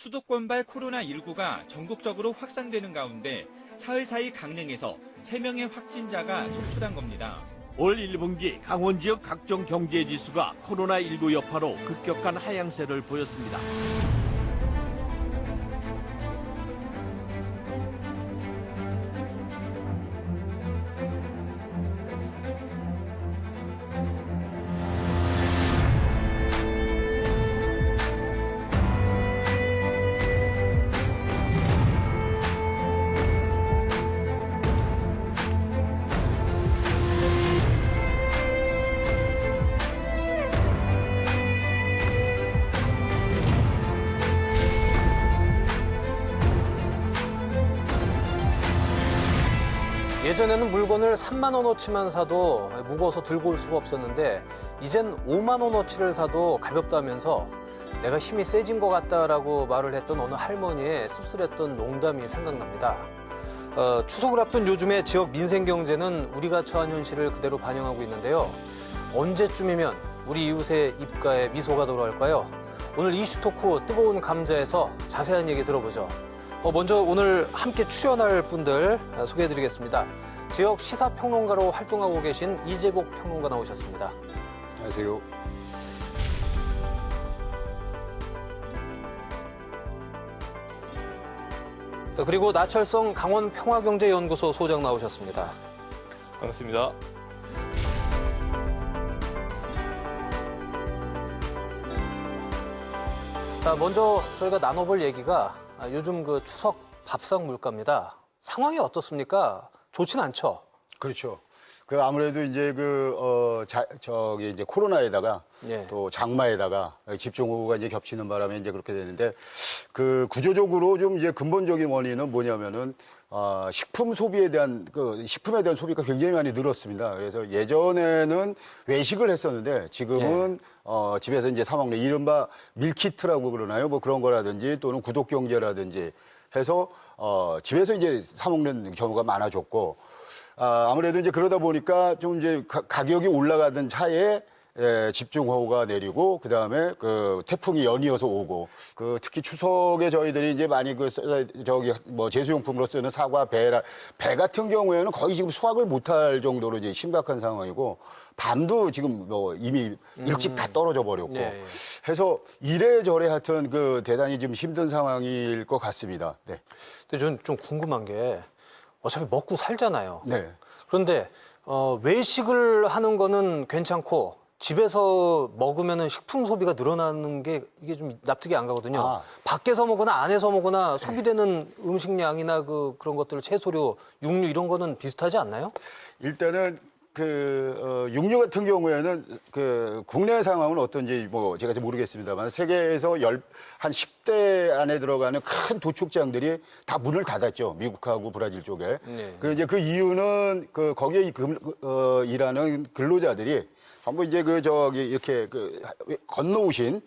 수도권발 코로나19가 전국적으로 확산되는 가운데 사흘 사이 강릉에서 3명의 확진자가 속출한 겁니다. 올 1분기 강원 지역 각종 경제 지수가 코로나19 여파로 급격한 하향세를 보였습니다. 예전에는 물건을 3만 원어치만 사도 무거워서 들고 올 수가 없었는데 이젠 5만 원어치를 사도 가볍다면서 내가 힘이 세진 것 같다라고 말을 했던 어느 할머니의 씁쓸했던 농담이 생각납니다. 추석을 앞둔 요즘의 지역 민생 경제는 우리가 처한 현실을 그대로 반영하고 있는데요. 언제쯤이면 우리 이웃의 입가에 미소가 돌아올까요? 오늘 이슈토크 뜨거운 감자에서 자세한 얘기 들어보죠. 먼저 오늘 함께 출연할 분들 소개해드리겠습니다. 지역 시사평론가로 활동하고 계신 이재복 평론가 나오셨습니다. 안녕하세요. 그리고 나철성 강원평화경제연구소 소장 나오셨습니다. 반갑습니다. 자, 먼저 저희가 나눠볼 얘기가 요즘 그 추석 밥상 물가입니다. 상황이 어떻습니까? 좋진 않죠? 그렇죠. 아무래도 이제 이제 코로나에다가 예. 또 장마에다가 집중호우가 이제 겹치는 바람에 이제 그렇게 되는데 구조적으로 좀 이제 근본적인 원인은 뭐냐면은 식품 소비에 대한 식품에 대한 소비가 굉장히 많이 늘었습니다. 그래서 예전에는 외식을 했었는데 지금은 집에서 이제 사 먹는 이른바 밀키트라고 그러나요? 뭐 그런 거라든지 또는 구독 경제라든지 해서 집에서 이제 사 먹는 경우가 많아졌고 아무래도 이제 그러다 보니까 좀 이제 가격이 올라가던 차에 집중호우가 내리고 그다음에 태풍이 연이어서 오고 특히 추석에 저희들이 이제 많이 제수용품으로 쓰는 사과, 배 같은 경우에는 거의 지금 수확을 못할 정도로 이제 심각한 상황이고 밤도 지금 이미 일찍 다 떨어져 버렸고 예. 해서 이래저래 하여튼 대단히 좀 힘든 상황일 것 같습니다. 네. 근데 저는 좀 궁금한 게 어차피 먹고 살잖아요. 네. 그런데 외식을 하는 거는 괜찮고 집에서 먹으면은 식품 소비가 늘어나는 게 이게 좀 납득이 안 가거든요. 밖에서 먹거나 안에서 먹거나 소비되는 음식량이나 그런 것들 채소류, 육류 이런 거는 비슷하지 않나요? 일단은 육류 같은 경우에는 국내 상황은 어떤지 제가 잘 모르겠습니다만 세계에서 한 10대 안에 들어가는 큰 도축장들이 다 문을 닫았죠. 미국하고 브라질 쪽에. 네. 이제 그 이유는 거기에 일하는 근로자들이 전부 이제 이렇게 건너오신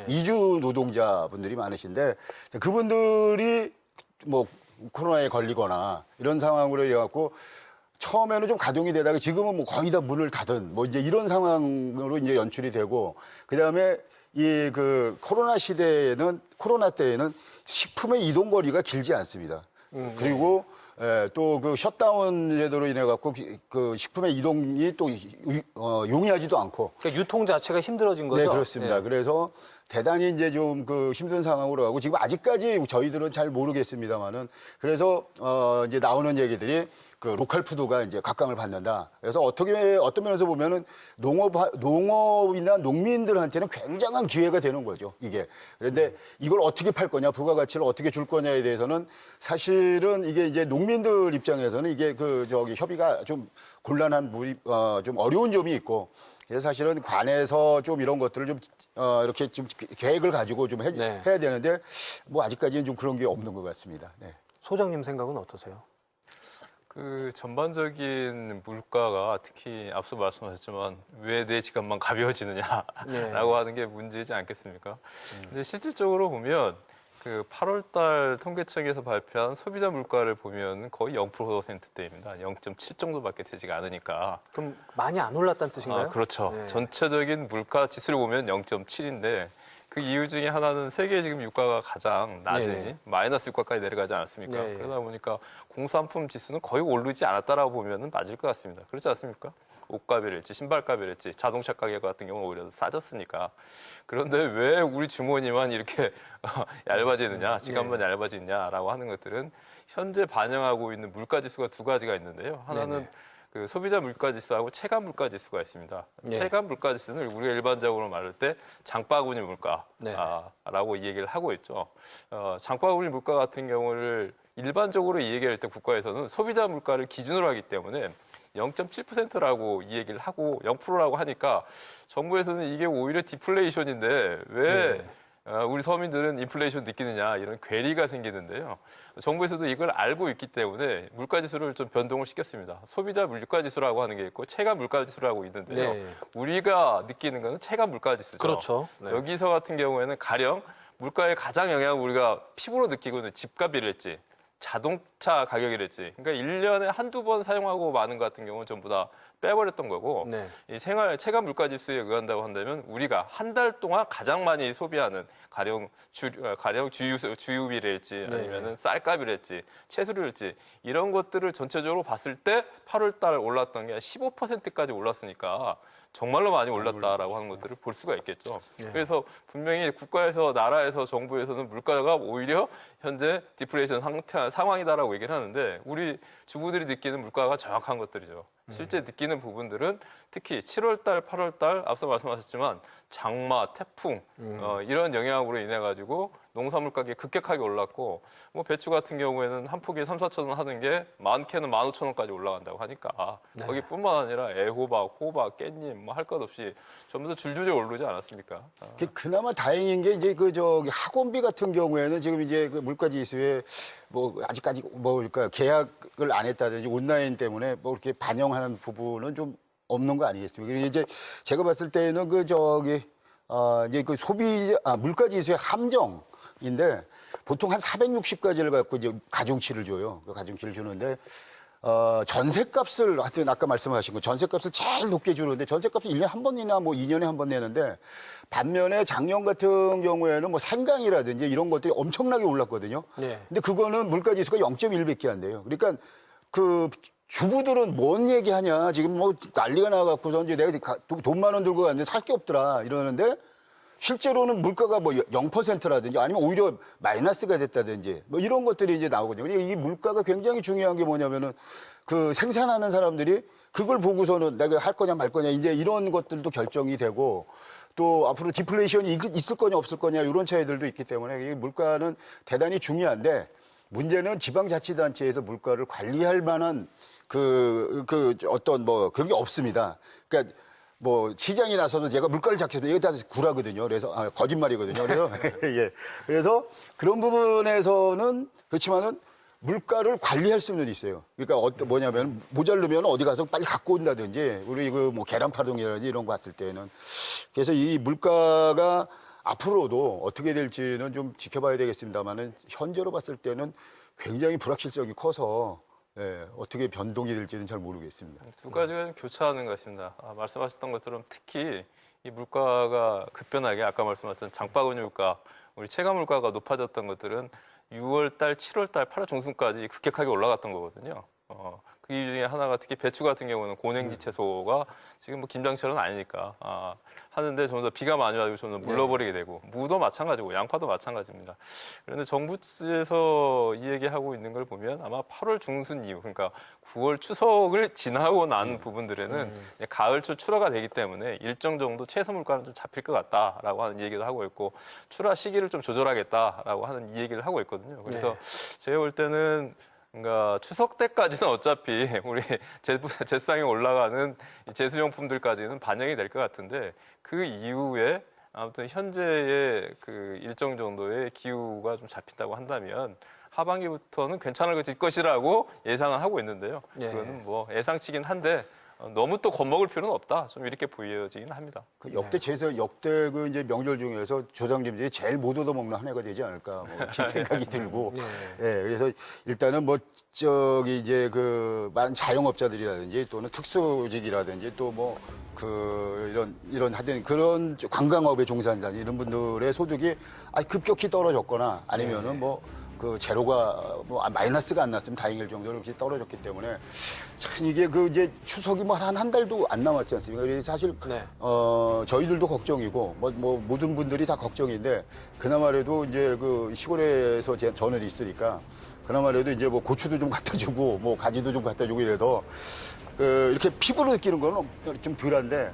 이주 노동자분들이 많으신데 그분들이 코로나에 걸리거나 이런 상황으로 이래갖고 처음에는 좀 가동이 되다가 지금은 거의 다 문을 닫은 이제 이런 상황으로 이제 연출이 되고 그다음에 코로나 때에는 식품의 이동 거리가 길지 않습니다. 그리고 또 셧다운 제도로 인해 갖고 식품의 이동이 또 용이하지도 않고 그러니까 유통 자체가 힘들어진 거죠? 네, 그렇습니다. 네. 그래서 대단히 이제 좀 힘든 상황으로 가고 지금 아직까지 저희들은 잘 모르겠습니다만은 그래서 이제 나오는 얘기들이 로컬 푸드가 이제 각광을 받는다. 그래서 어떤 면에서 보면은 농업이나 농민들한테는 굉장한 기회가 되는 거죠, 이게. 그런데 이걸 어떻게 팔 거냐, 부가가치를 어떻게 줄 거냐에 대해서는 사실은 이게 이제 농민들 입장에서는 이게 협의가 좀 곤란한 좀 어려운 점이 있고 그래서 사실은 관에서 좀 이런 것들을 좀 이렇게 좀 계획을 가지고 좀 해야 되는데 아직까지는 좀 그런 게 없는 것 같습니다. 네. 소장님 생각은 어떠세요? 전반적인 물가가 특히 앞서 말씀하셨지만 왜 내 지갑만 가벼워지느냐라고 네. 하는 게 문제이지 않겠습니까? 근데 실질적으로 보면 8월 달 통계청에서 발표한 소비자 물가를 보면 거의 0%대입니다. 0.7 정도밖에 되지가 않으니까. 그럼 많이 안 올랐다는 뜻인가요? 그렇죠. 네. 전체적인 물가 지수를 보면 0.7인데 그 이유 중에 하나는 세계 지금 유가가 가장 낮은 네. 마이너스 유가까지 내려가지 않았습니까? 네. 그러다 보니까 공산품 지수는 거의 오르지 않았다라고 보면 맞을 것 같습니다. 그렇지 않습니까? 옷값이랄지 신발값이랄지 자동차 가격 같은 경우는 오히려 싸졌으니까. 그런데 왜 우리 주머니만 이렇게 얇아지느냐, 지갑만 얇아지느냐라고 하는 것들은 현재 반영하고 있는 물가 지수가 두 가지가 있는데요. 하나는 네네. 그 소비자 물가 지수하고 체감 물가 지수가 있습니다. 네. 체감 물가 지수는 우리가 일반적으로 말할 때 장바구니 네. 물가라고 이 얘기를 하고 있죠. 장바구니 물가 같은 경우를 일반적으로 이 얘기할 때 국가에서는 소비자 물가를 기준으로 하기 때문에 0.7%라고 이 얘기를 하고 0%라고 하니까 정부에서는 이게 오히려 디플레이션인데 왜 네. 우리 서민들은 인플레이션 느끼느냐 이런 괴리가 생기는데요. 정부에서도 이걸 알고 있기 때문에 물가지수를 좀 변동을 시켰습니다. 소비자 물가지수라고 하는 게 있고 체감 물가지수라고 있는데요. 네. 우리가 느끼는 것은 체감 물가지수죠. 그렇죠. 네. 여기서 같은 경우에는 가령 물가에 가장 영향을 우리가 피부로 느끼고 있는 집값이랄지 자동차 가격이랄지 그러니까 1년에 한두 번 사용하고 마는 것 같은 경우는 전부 다 빼버렸던 거고 네. 이 생활 체감 물가 지수에 의한다고 한다면 우리가 한 달 동안 가장 많이 소비하는 가령 주유비랄지 네. 아니면은 쌀값이랄지 채소류랄지 이런 것들을 전체적으로 봤을 때 8월 달 올랐던 게 15%까지 올랐으니까 정말로 많이 올랐다라고 하는 것들을 볼 수가 있겠죠. 네. 그래서 분명히 국가에서 나라에서 정부에서는 물가가 오히려 현재 디플레이션 상황이다라고 얘기를 하는데 우리 주부들이 느끼는 물가가 정확한 것들이죠. 실제 느끼는 부분들은 특히 7월 달, 8월 달 앞서 말씀하셨지만 장마, 태풍 이런 영향으로 인해 가지고 농산물 가격이 급격하게 올랐고 뭐 배추 같은 경우에는 한 포기에 3, 4천 원 하는 게 많게는 15,000원까지 올라간다고 하니까 네. 거기뿐만 아니라 애호박, 호박, 깻잎 뭐 할 것 없이 전부 다 줄줄이 오르지 않았습니까? 그나마 다행인 게 이제 그 저기 학원비 같은 경우에는 지금 이제 그 물가 지수에 뭐 아직까지 뭐 그러니까 계약을 안 했다든지 온라인 때문에 뭐 이렇게 반영하는 부분은 좀 없는 거 아니겠습니까? 그리고 이제 제가 봤을 때는 그 저기 이제 그 물가 지수의 함정인데 보통 한 460까지를 갖고 이제 가중치를 줘요. 그 가중치를 주는데 전셋값을 하여튼 아까 말씀하신 거 전셋값을 제일 높게 주는데 전셋값을 1년에 한 번이나 뭐 2년에 한 번 내는데 반면에 작년 같은 경우에는 뭐 생강이라든지 이런 것들이 엄청나게 올랐거든요. 네. 근데 그거는 물가 지수가 0.1밖에 안 돼요. 그러니까 그 주부들은 뭔 얘기하냐 지금 뭐 난리가 나갖고서 이제 내가 돈 10,000원 들고 갔는데 살 게 없더라 이러는데 실제로는 물가가 뭐 0%라든지 아니면 오히려 마이너스가 됐다든지 뭐 이런 것들이 이제 나오거든요. 그러니까 이 물가가 굉장히 중요한 게 뭐냐면은 그 생산하는 사람들이 그걸 보고서는 내가 할 거냐 말 거냐 이제 이런 것들도 결정이 되고 또 앞으로 디플레이션이 있을 거냐 없을 거냐 이런 차이들도 있기 때문에 이 물가는 대단히 중요한데 문제는 지방자치단체에서 물가를 관리할 만한 그 어떤 뭐 그런 게 없습니다. 그러니까 뭐 시장이 나서서 제가 물가를 잡겠습니다. 이거 다 구라거든요. 그래서 거짓말이거든요. 그래서 예. 그래서 그런 부분에서는 그렇지만은 물가를 관리할 수는 있어요. 그러니까 뭐냐면 모자르면 어디 가서 빨리 갖고 온다든지 우리 그 뭐 계란파동이라든지 이런 거 봤을 때는 그래서 이 물가가 앞으로도 어떻게 될지는 좀 지켜봐야 되겠습니다만은 현재로 봤을 때는 굉장히 불확실성이 커서 예, 어떻게 변동이 될지는 잘 모르겠습니다. 두 가지가 좀 교차하는 것 같습니다. 말씀하셨던 것처럼 특히 이 물가가 급변하게 아까 말씀하셨던 장바구니 물가, 우리 체감 물가가 높아졌던 것들은 6월 달, 7월 달, 8월 중순까지 급격하게 올라갔던 거거든요. 그 이유 중에 하나가 특히 배추 같은 경우는 고냉지 채소가 지금 뭐 김장철은 아니니까 하는데 점점 비가 많이 와서 점점 물러버리게 되고 무도 마찬가지고 양파도 마찬가지입니다. 그런데 정부에서 이 얘기하고 있는 걸 보면 아마 8월 중순 이후 그러니까 9월 추석을 지나고 난 부분들에는 이제 가을철 출하가 되기 때문에 일정 정도 채소 물가는 좀 잡힐 것 같다라고 하는 얘기도 하고 있고 출하 시기를 좀 조절하겠다라고 하는 이 얘기를 하고 있거든요. 그래서 제가 볼 때는 그러니까 추석 때까지는 어차피 우리 제상에 올라가는 제수용품들까지는 반영이 될 것 같은데 그 이후에 아무튼 현재의 그 일정 정도의 기후가 좀 잡힌다고 한다면 하반기부터는 괜찮을 것이라고 예상을 하고 있는데요. 네. 그거는 뭐 예상치긴 한데 너무 또 겁먹을 필요는 없다. 좀 이렇게 보여지긴 합니다. 그 역대 그 이제 명절 중에서 조상님들이 제일 못 얻어먹는 한 해가 되지 않을까 뭐 이렇게 생각이 들고. 네. 예, 그래서 일단은 뭐 저기 이제 그 많은 자영업자들이라든지 또는 특수직이라든지 또 뭐 그 이런 하여튼 그런 관광업에 종사하는 이런 분들의 소득이 급격히 떨어졌거나 아니면은 뭐 그 제로가 뭐 마이너스가 안 났으면 다행일 정도로 이렇게 떨어졌기 때문에 참 이게 그 이제 추석이 뭐 한 달도 안 남았지 않습니까? 그래서 사실 네. 저희들도 걱정이고 뭐 모든 분들이 다 걱정인데 그나마라도 이제 그 시골에서 저는 있으니까 그나마라도 이제 뭐 고추도 좀 갖다 주고 뭐 가지도 좀 갖다 주고 이래서 이렇게 피부로 느끼는 거는 좀 덜한데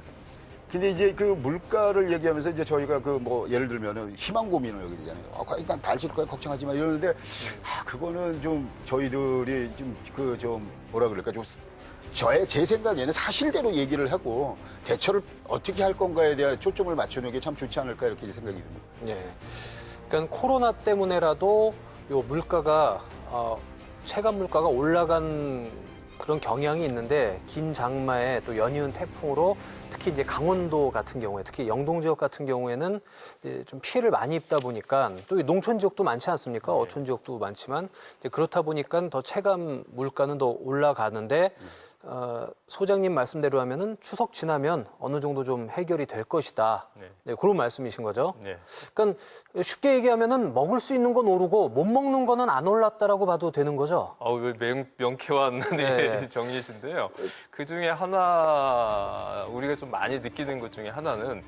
근데 이제 그 물가를 얘기하면서 이제 저희가 그 뭐 예를 들면은 희망 고민을 여기 되잖아요. 일단 날씨일 거야 걱정하지 마 이러는데 그거는 좀 저희들이 좀 뭐라 그럴까 제 생각에는 사실대로 얘기를 하고 대처를 어떻게 할 건가에 대한 초점을 맞추는 게 참 좋지 않을까 이렇게 생각이 듭니다. 예. 그러니까 코로나 때문에라도 요 물가가 체감 물가가 올라간 그런 경향이 있는데 긴 장마에 또 연이은 태풍으로 특히 이제 강원도 같은 경우에 특히 영동 지역 같은 경우에는 이제 좀 피해를 많이 입다 보니까 또 농촌 지역도 많지 않습니까? 어촌 지역도 많지만 이제 그렇다 보니까 더 체감 물가는 더 올라가는데 소장님 말씀대로 하면은 추석 지나면 어느 정도 좀 해결이 될 것이다. 네, 그런 말씀이신 거죠. 네. 그러니까 쉽게 얘기하면은 먹을 수 있는 건 오르고 못 먹는 거는 안 올랐다라고 봐도 되는 거죠. 왜 명쾌한 네. 정리신데요. 그 중에 하나 우리가 좀 많이 느끼는 것 중에 하나는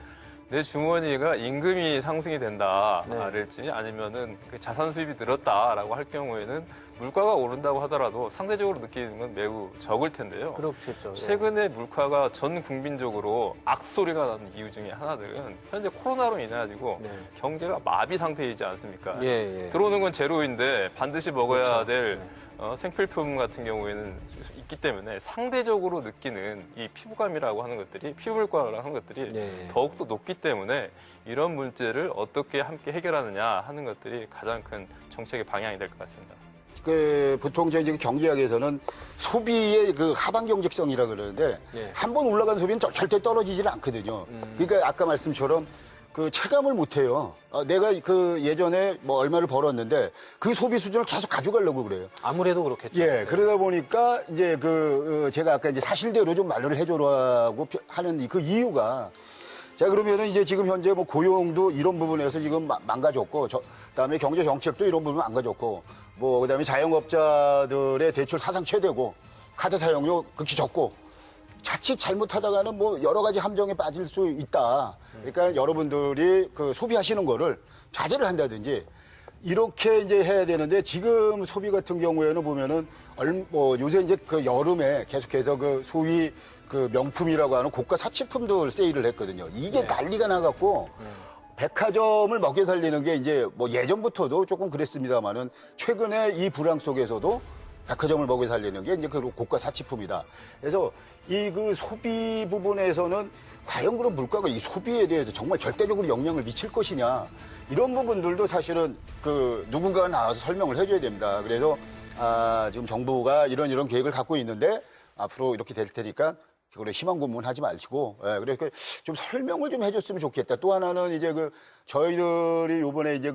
내 주머니가 임금이 상승이 된다랄지 아니면은 그 자산 수입이 늘었다라고 할 경우에는 물가가 오른다고 하더라도 상대적으로 느끼는 건 매우 적을 텐데요. 그렇겠죠. 최근에 물가가 전 국민적으로 악소리가 나는 이유 중에 하나들은 현재 코로나로 인해 가지고 네. 경제가 마비 상태이지 않습니까? 예. 들어오는 건 제로인데 반드시 먹어야 그렇죠. 될 네. 생필품 같은 경우에는 있기 때문에 상대적으로 느끼는 이 피부감이라고 하는 것들이 피부물가라고 하는 것들이 네. 더욱더 높기 때문에 이런 문제를 어떻게 함께 해결하느냐 하는 것들이 가장 큰 정책의 방향이 될 것 같습니다. 보통 저희 경제학에서는 소비의 그 하방 경직성이라 그러는데 예. 한 번 올라간 소비는 절대 떨어지지는 않거든요. 그러니까 아까 말씀처럼 그 체감을 못 해요. 내가 그 예전에 뭐 얼마를 벌었는데 그 소비 수준을 계속 가져가려고 그래요. 아무래도 그렇겠죠. 예, 그러다 보니까 이제 제가 아까 이제 사실대로 좀 말을 해줘라고 하는 그 이유가 자, 그러면은 이제 지금 현재 뭐 고용도 이런 부분에서 지금 망가졌고, 그다음에 경제 정책도 이런 부분 망가졌고, 뭐 그다음에 자영업자들의 대출 사상 최대고, 카드 사용료 극히 적고, 자칫 잘못하다가는 뭐 여러 가지 함정에 빠질 수 있다. 그러니까 여러분들이 그 소비하시는 거를 자제를 한다든지 이렇게 이제 해야 되는데 지금 소비 같은 경우에는 보면은 뭐 요새 이제 그 여름에 계속해서 그 소위 그 명품이라고 하는 고가 사치품들 세일을 했거든요. 이게 난리가 나갖고 백화점을 먹여 살리는 게 이제 뭐 예전부터도 조금 그랬습니다만은 최근에 이 불황 속에서도 백화점을 먹여 살리는 게 이제 그 고가 사치품이다. 그래서 이 그 소비 부분에서는 과연 그런 물가가 이 소비에 대해서 정말 절대적으로 영향을 미칠 것이냐 이런 부분들도 사실은 그 누군가가 나와서 설명을 해줘야 됩니다. 그래서 지금 정부가 이런 계획을 갖고 있는데 앞으로 이렇게 될 테니까 그걸 희망 고문하지 마시고, 그래서 좀 설명을 좀 해줬으면 좋겠다. 또 하나는 이제 저희들이 요번에 이제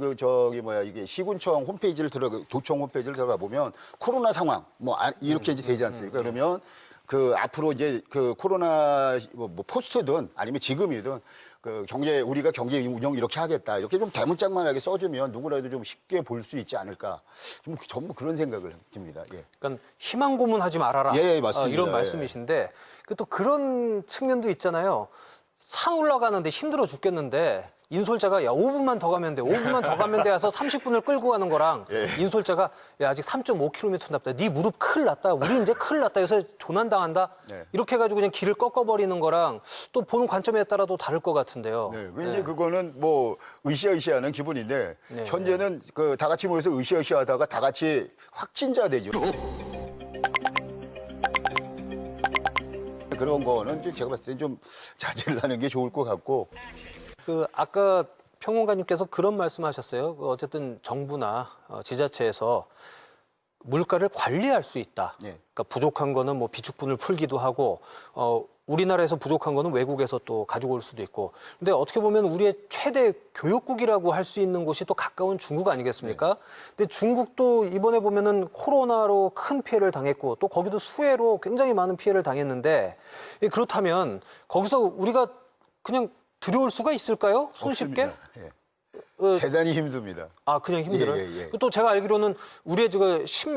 이게 시군청 홈페이지를 도청 홈페이지를 들어가 보면 코로나 상황, 이렇게 이제 되지 않습니까? 그러면 앞으로 이제 코로나 뭐 포스트든 아니면 지금이든 우리가 경제 운영 이렇게 하겠다. 이렇게 좀 대문짝만하게 써주면 누구라도 좀 쉽게 볼 수 있지 않을까. 좀 전부 그런 생각을 듭니다. 예. 그러니까 희망 고문하지 말아라. 예, 맞습니다. 이런 말씀이신데 또 그런 측면도 있잖아요. 산 올라가는데 힘들어 죽겠는데 인솔자가 야 5분만 더 가면 돼. 5분만 더 가면 돼 해서 30분을 끌고 가는 거랑 인솔자가 야 아직 3.5km 남았다. 네 무릎 큰일 났다. 우리 이제 큰일 났다. 요새 조난당한다. 이렇게 해가지고 그냥 길을 꺾어버리는 거랑 또 보는 관점에 따라도 다를 것 같은데요. 네, 왠지 그거는 뭐 으쌰으쌰하는 기분인데 현재는 다 같이 모여서 으쌰으쌰하다가 다 같이 확진자 되죠. 그런 거는 제가 봤을 때 좀 자제를 하는 게 좋을 것 같고. 아까 평론가님께서 그런 말씀하셨어요. 어쨌든 정부나 지자체에서 물가를 관리할 수 있다. 예. 그러니까 부족한 거는 뭐 비축분을 풀기도 하고 우리나라에서 부족한 거는 외국에서 또 가져올 수도 있고. 근데 어떻게 보면 우리의 최대 교역국이라고 할 수 있는 곳이 또 가까운 중국 아니겠습니까? 근데 중국도 이번에 보면은 코로나로 큰 피해를 당했고 또 거기도 수해로 굉장히 많은 피해를 당했는데 그렇다면 거기서 우리가 그냥 들여올 수가 있을까요? 손쉽게? 없습니다. 예. 어, 대단히 힘듭니다. 아, 그냥 힘들어요? 예, 예, 예. 또 제가 알기로는 우리의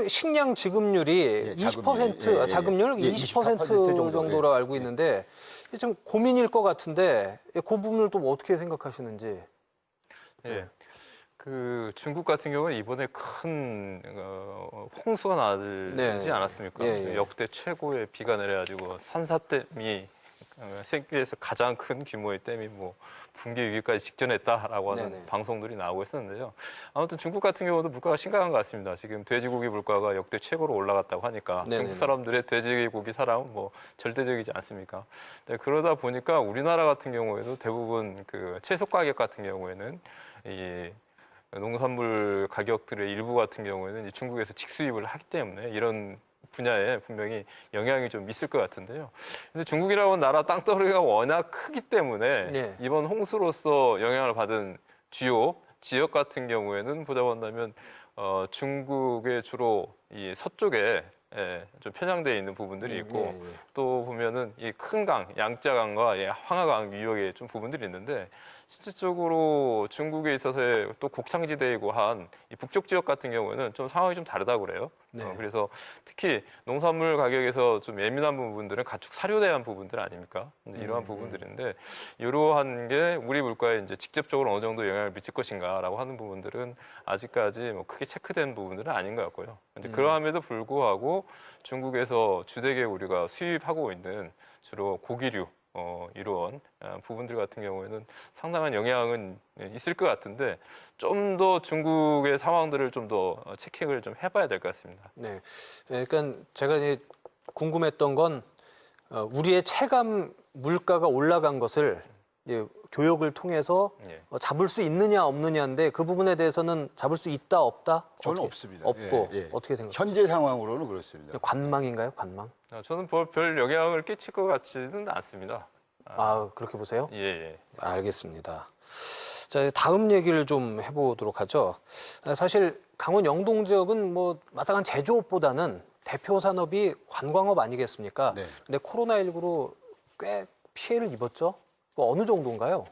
식량 지급률이 예, 20%, 자금률. 예, 예. 자금률 예, 20% 24% 정도로 예. 알고 있는데 이게 좀 고민일 것 같은데 그 부분을 또 어떻게 생각하시는지. 예. 그 중국 같은 경우는 이번에 큰 홍수가 나지 네. 않았습니까? 예, 예. 역대 최고의 비가 내려가지고 산사댐이 세계에서 가장 큰 규모의 댐이 뭐 붕괴 위기까지 직전했다라고 하는 네네. 방송들이 나오고 있었는데요. 아무튼 중국 같은 경우도 물가가 심각한 것 같습니다. 지금 돼지고기 물가가 역대 최고로 올라갔다고 하니까 네네네. 중국 사람들의 돼지고기 사랑은 뭐 절대적이지 않습니까? 네, 그러다 보니까 우리나라 같은 경우에도 대부분 그 채소 가격 같은 경우에는 이 농산물 가격들의 일부 같은 경우에는 이제 중국에서 직수입을 하기 때문에 이런 분야에 분명히 영향이 좀 있을 것 같은데요. 근데 중국이라는 나라 땅덩어리가 워낙 크기 때문에 네. 이번 홍수로서 영향을 받은 주요 지역 같은 경우에는 보자 본다면 중국의 주로 이 서쪽에 좀 편향되어 있는 부분들이 있고 예, 예. 또 보면은 이 큰 강, 양자강과 황하강 유역에 좀 부분들이 있는데 실질적으로 중국에 있어서의 또 곡창지대이고 한 이 북쪽 지역 같은 경우에는 좀 상황이 좀 다르다고 그래요. 네. 그래서 특히 농산물 가격에서 좀 예민한 부분들은 가축 사료에 대한 부분들 아닙니까? 이러한 부분들인데 이러한 게 우리 물가에 이제 직접적으로 어느 정도 영향을 미칠 것인가라고 하는 부분들은 아직까지 뭐 크게 체크된 부분들은 아닌 것 같고요. 이제 그러함에도 불구하고 중국에서 주되게 우리가 수입하고 있는 주로 고기류 이런 부분들 같은 경우에는 상당한 영향은 있을 것 같은데 좀 더 중국의 상황들을 좀 더 체킹을 좀 해봐야 될 것 같습니다. 네. 그러니까 제가 이제 궁금했던 건 우리의 체감 물가가 올라간 것을 이제 교역을 통해서 예. 잡을 수 있느냐 없느냐인데 그 부분에 대해서는 잡을 수 있다 없다? 저는 어떻게- 없습니다. 없고 예, 예. 어떻게 생각하세요? 현재 상황으로는 그렇습니다. 관망인가요? 관망? 저는 별 영향을 끼칠 것 같지는 않습니다. 아, 그렇게 보세요? 예, 예. 알겠습니다. 자, 다음 얘기를 좀 해보도록 하죠. 사실 강원 영동 지역은 뭐 마땅한 제조업보다는 대표 산업이 관광업 아니겠습니까? 네. 근데 코로나19로 꽤 피해를 입었죠? 어느 정도인가요?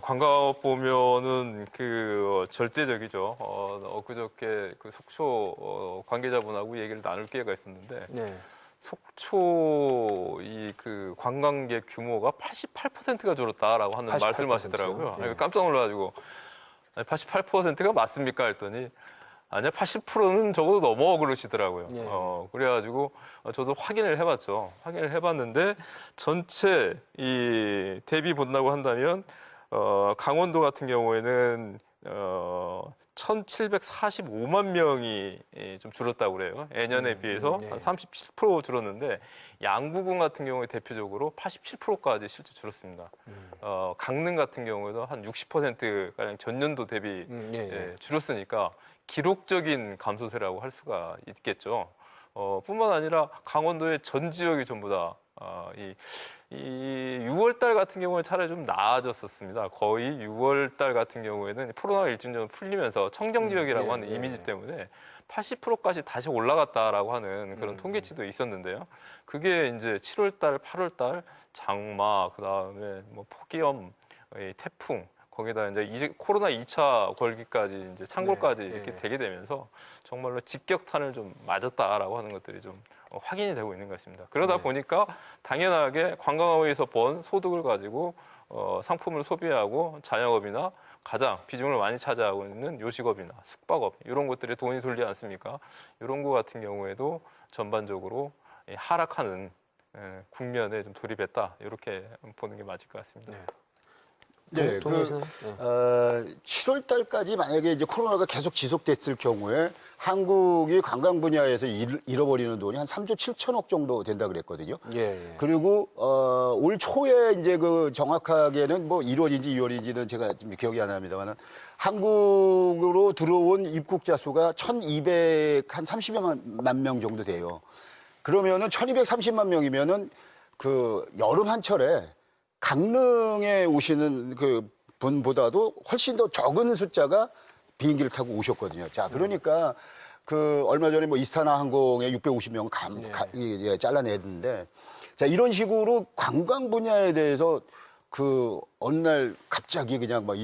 관광업 보면은 그 절대적이죠. 그저께 그 속초 관계자분하고 얘기를 나눌 기회가 있었는데 네. 속초 이 그 관광객 규모가 88%가 줄었다라고 하는 88%요? 말씀하시더라고요. 네. 깜짝 놀라가지고 88%가 맞습니까? 했더니 아니야 80%는 적어도 넘어 그러시더라고요. 예. 그래가지고 저도 확인을 해봤죠. 확인을 해봤는데 전체 이 대비 본다고 한다면 강원도 같은 경우에는 1,745만 명이 좀 줄었다고 그래요. 예년에 비해서 네. 한 37% 줄었는데 양구군 같은 경우에 대표적으로 87%까지 실제 줄었습니다. 강릉 같은 경우에도 한 60%가량 전년도 대비 예, 예. 줄었으니까 기록적인 감소세라고 할 수가 있겠죠. 뿐만 아니라 강원도의 전 지역이 전부 다 이 6월 달 같은 경우에 차라리 좀 나아졌었습니다. 거의 6월 달 같은 경우에는 코로나가 일진적으로 풀리면서 청정 지역이라고 하는 이미지 때문에 80%까지 다시 올라갔다라고 하는 그런 통계치도 있었는데요. 그게 이제 7월 달, 8월 달 장마, 그다음에 뭐 폭염, 태풍 거기다 이제 코로나 2차 걸기까지 이제 창궐까지 네, 이렇게 네. 되게 되면서 정말로 직격탄을 좀 맞았다라고 하는 것들이 좀 확인이 되고 있는 것 같습니다. 그러다 네. 보니까 당연하게 관광업에서 번 소득을 가지고 상품을 소비하고 자영업이나 가장 비중을 많이 차지하고 있는 요식업이나 숙박업 이런 것들에 돈이 돌지 않습니까? 이런 거 같은 경우에도 전반적으로 하락하는 국면에 좀 돌입했다 이렇게 보는 게 맞을 것 같습니다. 네. 네, 동의하시나요? 7월 달까지 만약에 이제 코로나가 계속 지속됐을 경우에 한국이 관광 분야에서 잃어버리는 돈이 한 3조 7천억 정도 된다 그랬거든요. 예. 그리고 올 초에 이제 그 정확하게는 뭐 1월인지 2월인지는 제가 좀 기억이 안 납니다만은 한국으로 들어온 입국자 수가 1,230만 명 정도 돼요. 그러면은 1,230만 명이면은 그 여름 한철에 강릉에 오시는 그 분보다도 훨씬 더 적은 숫자가 비행기를 타고 오셨거든요. 자, 그러니까 그 얼마 전에 뭐 이스타나 항공에 650명 잘라냈는데 자, 이런 식으로 관광 분야에 대해서 그 어느 날 갑자기 그냥 막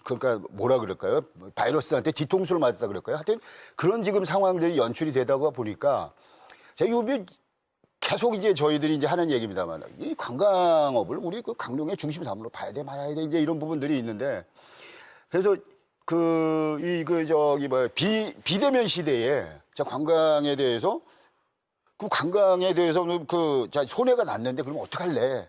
그러니까 뭐라 그럴까요? 바이러스한테 뒤통수를 맞았다 그럴까요? 하여튼 그런 지금 상황들이 연출이 되다가 보니까 제가 요즘 계속 이제 저희들이 이제 하는 얘기입니다만 이 관광업을 우리 그 강릉의 중심 삼으로 봐야 돼 말아야 돼 이제 이런 부분들이 있는데 그래서 비대면 시대에 자 관광에 대해서는 자 손해가 났는데 그럼 어떡할래?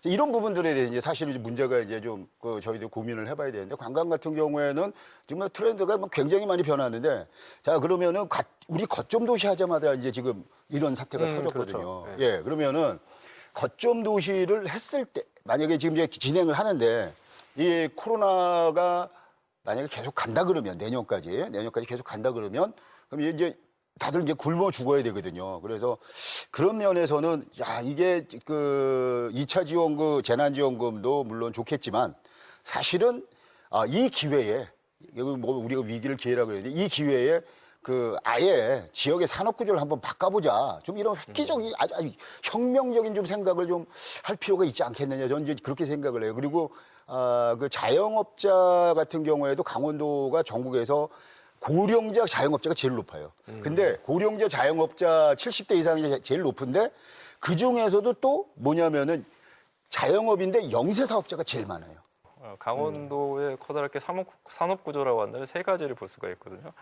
이런 부분들에 대해서 이제 사실은 문제가 이제 좀 저희들 고민을 해봐야 되는데 관광 같은 경우에는 정말 트렌드가 뭐 굉장히 많이 변하는데 자 그러면은 우리 거점 도시 하자마자 이제 지금 이런 사태가 터졌거든요. 그렇죠. 예, 그러면은 거점 도시를 했을 때 만약에 지금 이제 진행을 하는데 이 코로나가 만약에 계속 간다 그러면 내년까지 계속 간다 그러면 그럼 이제 다들 이제 굶어 죽어야 되거든요. 그래서 그런 면에서는 야 이게 그 2차 지원금 재난지원금도 물론 좋겠지만 사실은 이 기회에 여기 뭐 우리가 위기를 기회라 그러는데 이 기회에 그 아예 지역의 산업 구조를 한번 바꿔보자. 좀 이런 획기적인 아주 혁명적인 좀 생각을 좀 할 필요가 있지 않겠느냐. 저는 이제 그렇게 생각을 해요. 그리고 그 자영업자 같은 경우에도 강원도가 전국에서 고령자 자영업자가 제일 높아요. 근데 고령자 자영업자 70대 이상이 제일 높은데 그 중에서도 또 뭐냐면은 자영업인데 영세 사업자가 제일 많아요. 강원도의 커다랗게 산업구조라고 한다면 세 가지를 볼 수가 있거든요.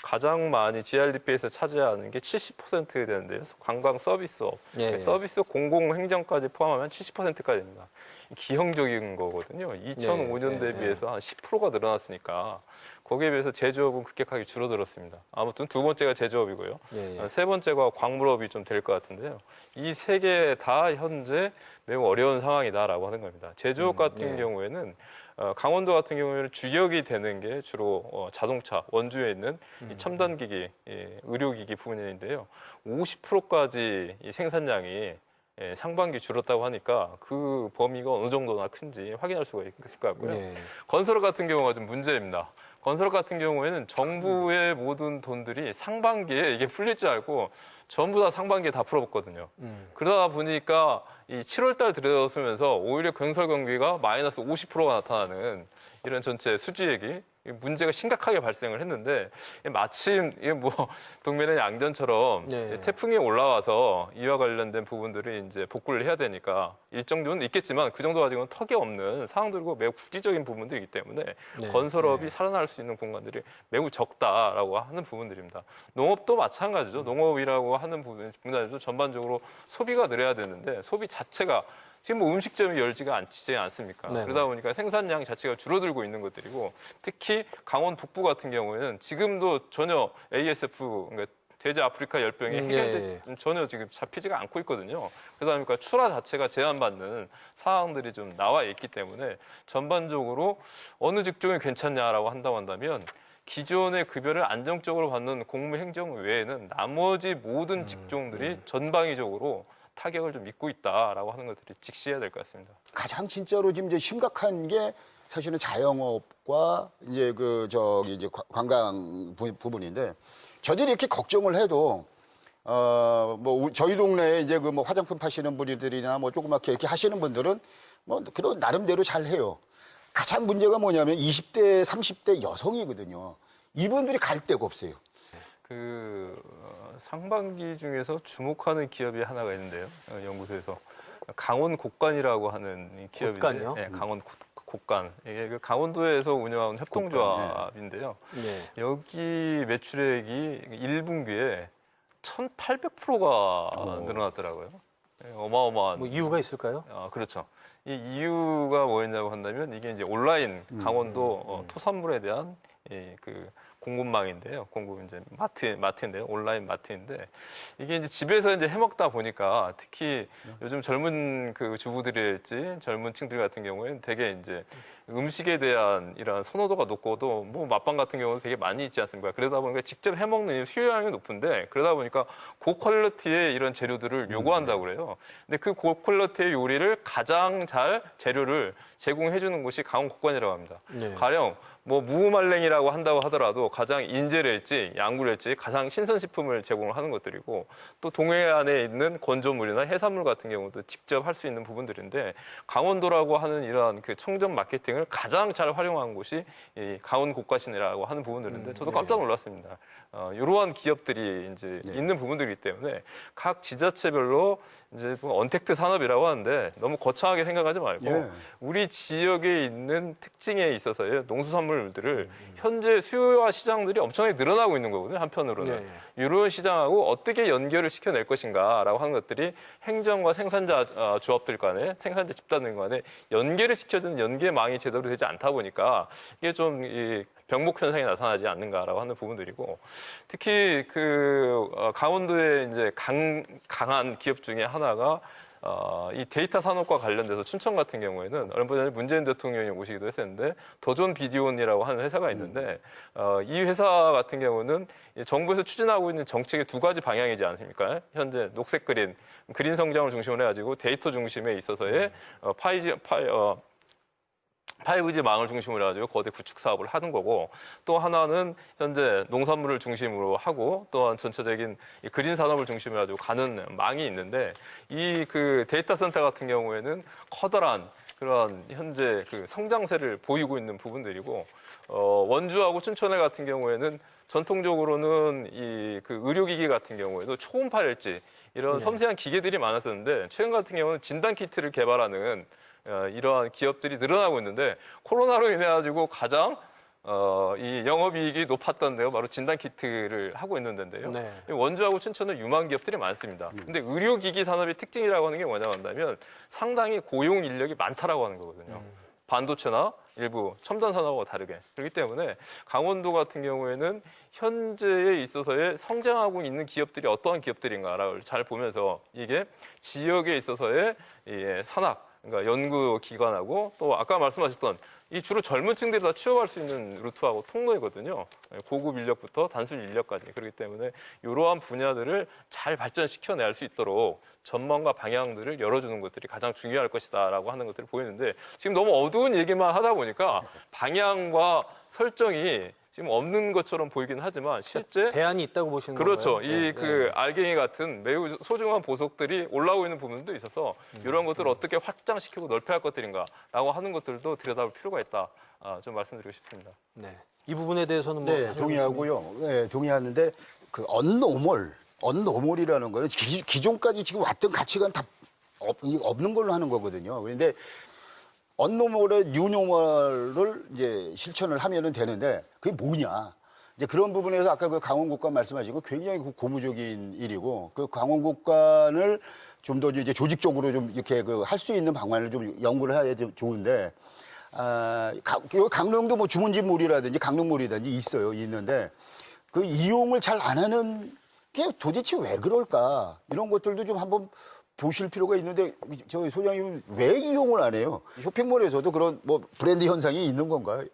가장 많이 GRDP에서 차지하는 게 70% 되는데요. 관광 서비스업, 예. 서비스 공공행정까지 포함하면 70%까지 됩니다. 기형적인 거거든요. 2005년 대비해서 한 10%가 늘어났으니까 거기에 비해서 제조업은 급격하게 줄어들었습니다. 아무튼 두 번째가 제조업이고요. 세 번째가 광물업이 좀 될 것 같은데요. 이 세 개 다 현재 매우 어려운 상황이다라고 하는 겁니다. 제조업 같은 경우에는 강원도 같은 경우에는 주력이 되는 게 주로 자동차, 원주에 있는 이 첨단기기, 의료기기 부분인데요. 50%까지 이 생산량이 상반기 줄었다고 하니까 그 범위가 어느 정도나 큰지 확인할 수가 있을 것 같고요. 건설업 같은 경우가 좀 문제입니다. 건설업 같은 경우에는 정부의 모든 돈들이 상반기에 이게 풀릴 줄 알고 전부 다 상반기에 다 풀어봤거든요. 그러다 보니까 이 7월 달 들어서면서 오히려 건설 경기가 마이너스 50%가 나타나는 이런 전체 수지액이 문제가 심각하게 발생을 했는데 마침 이게 뭐 동면의 양전처럼 태풍이 올라와서 이와 관련된 부분들이 이제 복구를 해야 되니까 일정 정도는 있겠지만 그 정도 가지고는 턱이 없는 상황들이고 매우 국지적인 부분들이기 때문에 건설업이 살아날 수 있는 공간들이 매우 적다라고 하는 부분들입니다. 농업도 마찬가지죠. 농업이라고 하는 분야도 전반적으로 소비가 늘어야 되는데 소비 자체가 지금 뭐 음식점이 열지가 않지 않습니까? 그러다 보니까 생산량 자체가 줄어들고 있는 것들이고 특히 강원 북부 같은 경우에는 지금도 전혀 ASF, 그러니까 대제 아프리카 열병이 해결돼 전혀 지금 잡히지가 않고 있거든요. 그러다 보니까 출하 자체가 제한받는 상황들이 좀 나와 있기 때문에 전반적으로 어느 직종이 괜찮냐라고 한다면 기존의 급여를 안정적으로 받는 공무행정 외에는 나머지 모든 직종들이 전방위적으로 타격을 좀 입고 있다라고 하는 것들이 직시해야 될 것 같습니다. 가장 진짜로 지금 이제 심각한 게 사실은 자영업과 이제 이제 관광 부분인데 저들이 이렇게 걱정을 해도 뭐 저희 동네에 이제 그 뭐 화장품 파시는 분들이나 뭐 조그맣게 이렇게 하시는 분들은 뭐 그런 나름대로 잘 해요. 가장 문제가 뭐냐면 20대, 30대 여성이거든요. 이분들이 갈 데가 없어요. 상반기 중에서 주목하는 기업이 하나가 있는데요. 연구소에서 강원 곡간이라고 하는 기업인데요. 네, 강원 곡간. 이게 그 강원도에서 운영하는 협동조합인데요. 여기 매출액이 1분기에 1,800%가 늘어났더라고요. 어마어마한. 뭐 이유가 있을까요? 그렇죠. 이 이유가 뭐였냐고 한다면 이게 이제 온라인 강원도 토산물에 대한 그 공급망인데요. 공급 이제 마트인데요. 온라인 마트인데 이게 이제 집에서 이제 해먹다 보니까 특히 요즘 젊은 그 주부들일지 젊은 층들 같은 경우에는 되게 이제 음식에 대한 이런 선호도가 높고도 뭐 맛방 같은 경우도 되게 많이 있지 않습니까? 그러다 보니까 직접 해먹는 수요량이 높은데 그러다 보니까 고퀄리티의 이런 재료들을 요구한다고 그래요. 근데 그 고퀄리티의 요리를 가장 잘 재료를 제공해 주는 곳이 강원 곡간이라고 합니다. 네. 가령 뭐 무말랭이라고 한다고 하더라도 가장 인재랄지 양구랄지 가장 신선식품을 제공을 하는 것들이고 또 동해안에 있는 건조물이나 해산물 같은 경우도 직접 할 수 있는 부분들인데 강원도라고 하는 이러한 그 청정 마케팅을 가장 잘 활용한 곳이 이 강원 곡가시라고 하는 부분들인데 저도 깜짝 놀랐습니다. 이러한 기업들이 이제 있는 부분들이기 때문에 각 지자체별로 이제 뭐 언택트 산업이라고 하는데 너무 거창하게 생각하지 말고 우리 지역에 있는 특징에 있어서의 농수산물들을 현재 수요와 시장들이 엄청나게 늘어나고 있는 거거든요. 한편으로는 이런 시장하고 어떻게 연결을 시켜낼 것인가라고 하는 것들이 행정과 생산자 조합들 간에 생산자 집단들 간에 연계를 시켜주는 연계망이 제대로 되지 않다 보니까 이게 좀 이 병목 현상이 나타나지 않는가라고 하는 부분들이고 특히 그 강원도의 이제 강한 기업 중에 하나가 이 데이터 산업과 관련돼서 춘천 같은 경우에는 얼마 전에 문재인 대통령이 오시기도 했었는데 더존 비디온이라고 하는 회사가 있는데 이 회사 같은 경우는 정부에서 추진하고 있는 정책의 두 가지 방향이지 않습니까? 현재 녹색 그린 성장을 중심으로 해가지고 데이터 중심에 있어서의 5G 망을 중심으로 해가지고 거대 구축 사업을 하는 거고 또 하나는 현재 농산물을 중심으로 하고 또한 전체적인 이 그린 산업을 중심으로 해가지고 가는 망이 있는데 이 그 데이터 센터 같은 경우에는 커다란 그런 현재 그 성장세를 보이고 있는 부분들이고 원주하고 춘천에 같은 경우에는 전통적으로는 이 그 의료기기 같은 경우에도 초음파랄지 이런 섬세한 기계들이 많았었는데 최근 같은 경우는 진단 키트를 개발하는 이러한 기업들이 늘어나고 있는데 코로나로 인해 가지고 가장 이 영업이익이 높았던 데가 바로 진단 키트를 하고 있는 데인데요. 원주하고 춘천은 유망 기업들이 많습니다. 근데 의료기기 산업의 특징이라고 하는 게 뭐냐고 한다면 상당히 고용 인력이 많다라고 하는 거거든요. 반도체나 일부 첨단 산업과 다르게. 그렇기 때문에 강원도 같은 경우에는 현재에 있어서의 성장하고 있는 기업들이 어떠한 기업들인가를 잘 보면서 이게 지역에 있어서의 산학 그러니까 연구기관하고 또 아까 말씀하셨던 이 주로 젊은 층들이 다 취업할 수 있는 루트하고 통로이거든요. 고급 인력부터 단순 인력까지. 그렇기 때문에 이러한 분야들을 잘 발전시켜낼 수 있도록 전망과 방향들을 열어주는 것들이 가장 중요할 것이다라고 하는 것들을 보이는데 지금 너무 어두운 얘기만 하다 보니까 방향과 설정이 지금 없는 것처럼 보이긴 하지만 실제 대안이 있다고 보시는 그렇죠. 건가요? 이 그 알갱이 같은 매우 소중한 보석들이 올라오고 있는 부분도 있어서 이런 것들을 어떻게 확장시키고 넓혀야 할 것들인가라고 하는 것들도 들여다볼 필요가 있다. 좀 말씀드리고 싶습니다. 네. 이 부분에 대해서는 뭐 네, 동의하고요. 네, 동의하는데 그 언노멀이라는 거는 기존까지 지금 왔던 가치관 다 없는 걸로 하는 거거든요. 그런데 언노멀의 뉴노멀을 이제 실천을 하면은 되는데 그게 뭐냐? 이제 그런 부분에서 아까 그 강원국관 말씀하신 거 굉장히 고무적인 일이고 그 강원국관을 좀 더 이제 조직적으로 좀 이렇게 그 할 수 있는 방안을 좀 연구를 해야 좋은데 강릉도 뭐 주문진몰이라든지 강릉몰이라든지 있는데 그 이용을 잘 안 하는 게 도대체 왜 그럴까? 이런 것들도 좀 한번 보실 필요가 있는데 저희 소장님은 왜 이용을 안 해요? 쇼핑몰에서도 그런 뭐 브랜드 현상이 있는 건가요?